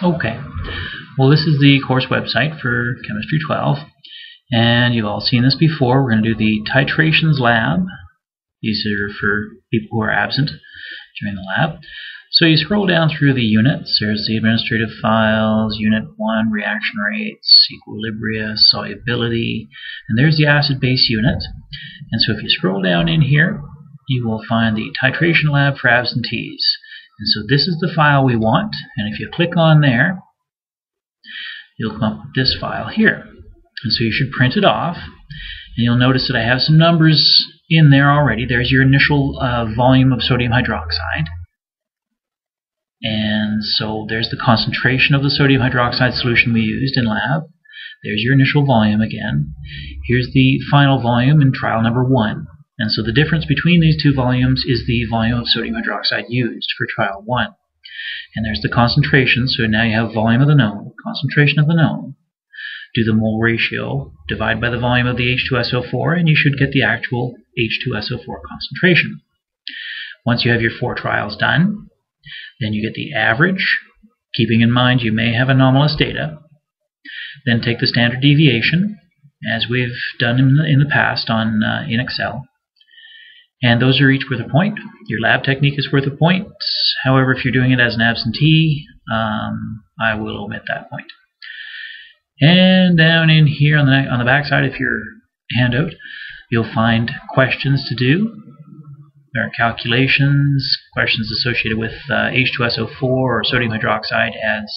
Okay, well this is the course website for Chemistry 12, and you've all seen this before. We're going to do the Titrations Lab. These are for people who are absent during the lab. So you scroll down through the units. There's the administrative files, Unit 1, reaction rates, equilibria, solubility, and there's the acid-base unit. And so if you scroll down in here, you will find the Titration Lab for absentees. And so this is the file we want, and if you click on there, you'll come up with this file here. And so you should print it off, and you'll notice that I have some numbers in there already. There's your initial volume of sodium hydroxide. And so there's the concentration of the sodium hydroxide solution we used in lab. There's your initial volume again. Here's the final volume in trial number 1. And so the difference between these two volumes is the volume of sodium hydroxide used for trial 1. And there's the concentration, so now you have volume of the known, concentration of the known. Do the mole ratio, divide by the volume of the H2SO4, and you should get the actual H2SO4 concentration. Once you have your 4 trials done, then you get the average, keeping in mind you may have anomalous data. Then take the standard deviation, as we've done in the past in Excel. And those are each worth a point. Your lab technique is worth a point. However, if you're doing it as an absentee, I will omit that point. And down in here on the back side of your handout, you'll find questions to do. There are calculations, questions associated with H2SO4 or sodium hydroxide as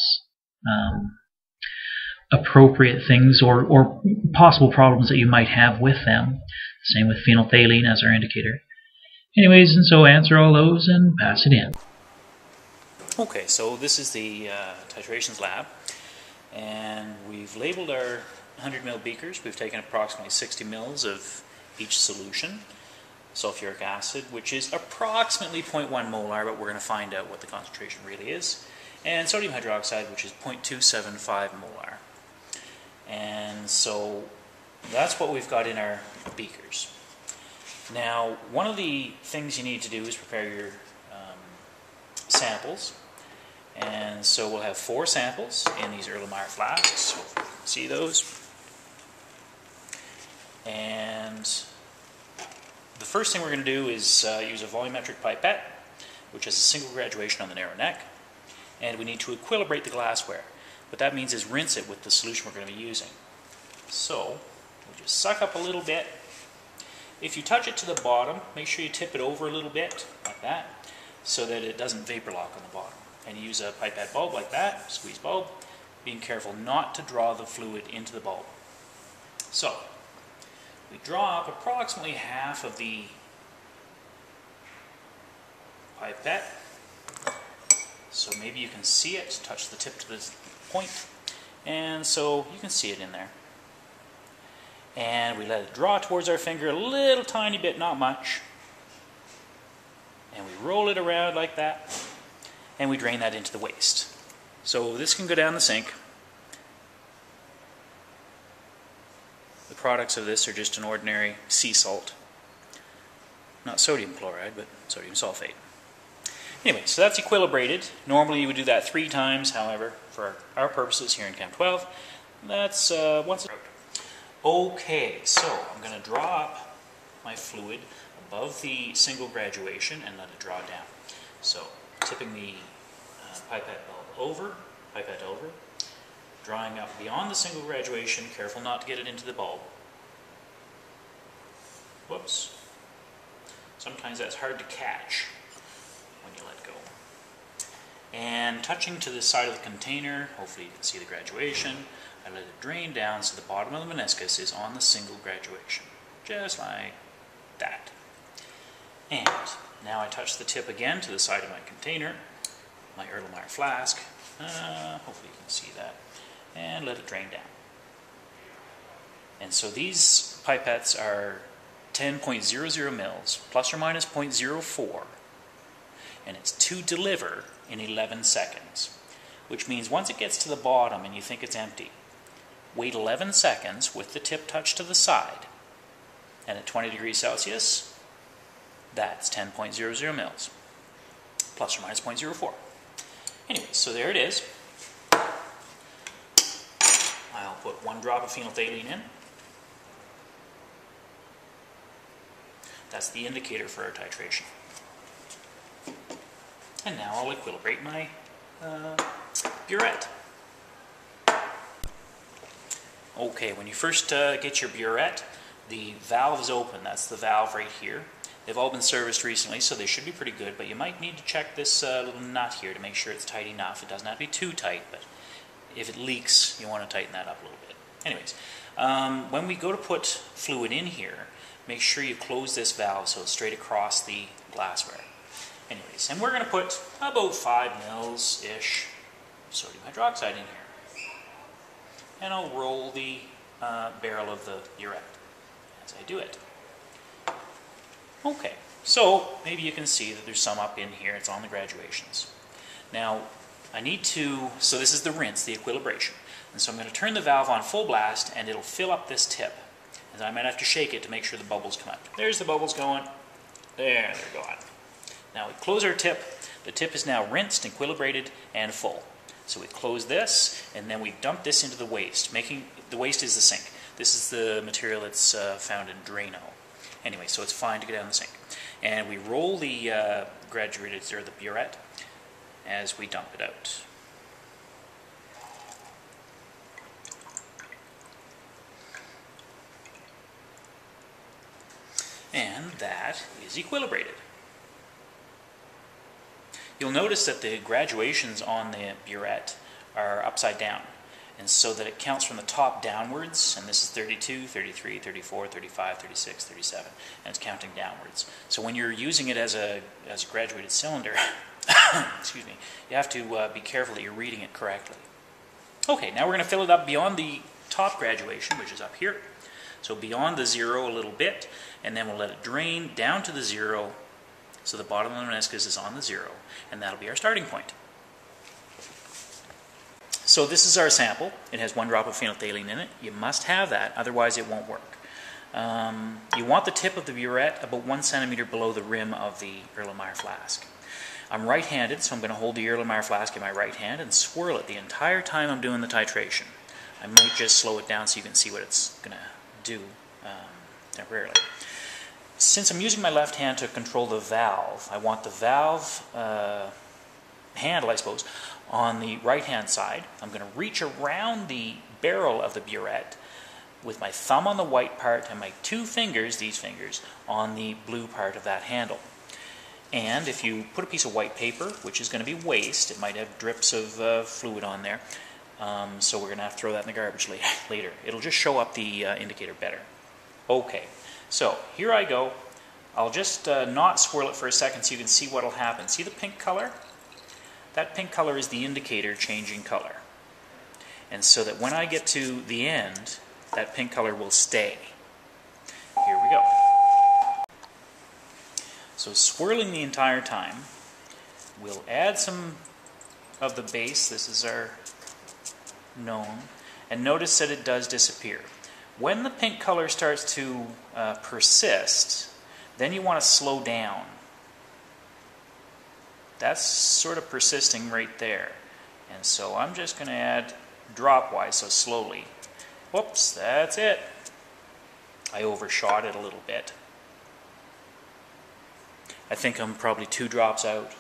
appropriate things or possible problems that you might have with them. Same with phenolphthalein as our indicator. Anyways, and so answer all those and pass it in. Okay, so this is the Titrations Lab, and we've labeled our 100 ml beakers. We've taken approximately 60 mils of each solution. Sulfuric acid, which is approximately 0.1 molar, but we're going to find out what the concentration really is. And sodium hydroxide, which is 0.275 molar. And so that's what we've got in our beakers. Now, one of the things you need to do is prepare your samples. And so we'll have 4 samples in these Erlenmeyer flasks. Hopefully you can see those. And the first thing we're going to do is use a volumetric pipette, which has a single graduation on the narrow neck. And we need to equilibrate the glassware. What that means is rinse it with the solution we're going to be using. So, we'll just suck up a little bit. If you touch it to the bottom, make sure you tip it over a little bit, like that, so that it doesn't vapor lock on the bottom. And you use a pipette bulb like that, squeeze bulb, being careful not to draw the fluid into the bulb. So, we draw up approximately half of the pipette. So maybe you can see it, touch the tip to the point, and so you can see it in there. And we let it draw towards our finger a little tiny bit, not much. And we roll it around like that, and we drain that into the waste. So this can go down the sink. The products of this are just an ordinary sea salt. Not sodium chloride, but sodium sulfate. Anyway, so that's equilibrated. Normally you would do that 3 times, however, for our purposes here in Chem 12, that's once a... Okay, so I'm going to draw up my fluid above the single graduation and let it draw down. So, tipping the pipette over, drawing up beyond the single graduation, careful not to get it into the bulb. Whoops. Sometimes that's hard to catch when you let go. And touching to the side of the container, hopefully you can see the graduation, I let it drain down so the bottom of the meniscus is on the single graduation. Just like that. And now I touch the tip again to the side of my container, my Erlenmeyer flask, hopefully you can see that, and let it drain down. And so these pipettes are 10.00 mils, plus or minus 0.04, and it's to deliver in 11 seconds, which means once it gets to the bottom and you think it's empty, wait 11 seconds with the tip touched to the side, and at 20 degrees Celsius, that's 10.00 mils, plus or minus 0.04. Anyway, so there it is. I'll put 1 drop of phenolphthalein in. That's the indicator for our titration. And now I'll equilibrate my burette. Okay, when you first get your burette, the valve is open. That's the valve right here. They've all been serviced recently, so they should be pretty good, but you might need to check this little nut here to make sure it's tight enough. It doesn't have to be too tight, but if it leaks, you want to tighten that up a little bit. Anyways, when we go to put fluid in here, make sure you close this valve so it's straight across the glassware. Anyways, and we're going to put about 5 mils-ish sodium hydroxide in here. And I'll roll the barrel of the burette as I do it. Okay, so maybe you can see that there's some up in here. It's on the graduations. Now, I need to, so this is the rinse, the equilibration. And so I'm going to turn the valve on full blast and it'll fill up this tip. And I might have to shake it to make sure the bubbles come out. There's the bubbles going. There, they're gone. Now we close our tip. The tip is now rinsed, equilibrated, and full. So we close this, and then we dump this into the waste. The waste is the sink. This is the material that's found in Drano. Anyway, so it's fine to get down the sink. And we roll the graduated, or the burette, as we dump it out. And that is equilibrated. You'll notice that the graduations on the burette are upside down, and so that it counts from the top downwards, and this is 32, 33, 34, 35, 36, 37, and it's counting downwards. So when you're using it as a graduated cylinder, excuse me, you have to be careful that you're reading it correctly. Okay, now we're going to fill it up beyond the top graduation, which is up here. So beyond the 0 a little bit, and then we'll let it drain down to the 0, so the bottom of the meniscus is on the 0, and that'll be our starting point. So this is our sample. It has 1 drop of phenolphthalein in it. You must have that, otherwise it won't work. You want the tip of the burette about 1 centimeter below the rim of the Erlenmeyer flask. I'm right-handed, so I'm going to hold the Erlenmeyer flask in my right hand and swirl it the entire time I'm doing the titration. I might just slow it down so you can see what it's going to do temporarily. Since I'm using my left hand to control the valve, I want the valve handle, I suppose, on the right-hand side. I'm going to reach around the barrel of the burette with my thumb on the white part and my 2 fingers, these fingers, on the blue part of that handle. And if you put a piece of white paper, which is going to be waste, it might have drips of fluid on there, so we're going to have to throw that in the garbage later. It'll just show up the indicator better. Okay, so here I go. I'll just not swirl it for a second so you can see what will happen. See the pink color? That pink color is the indicator changing color. And so that when I get to the end, that pink color will stay. Here we go. So swirling the entire time, we'll add some of the base. This is our known. And notice that it does disappear. When the pink color starts to persist, then you want to slow down. That's sort of persisting right there. And so I'm just going to add drop-wise, so slowly. Whoops, that's it. I overshot it a little bit. I think I'm probably 2 drops out.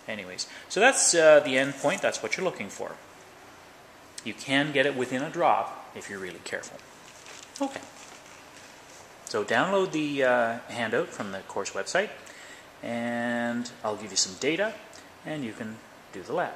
Anyways, so that's the end point. That's what you're looking for. You can get it within a drop if you're really careful. Okay. So download the handout from the course website, and I'll give you some data, and you can do the lab.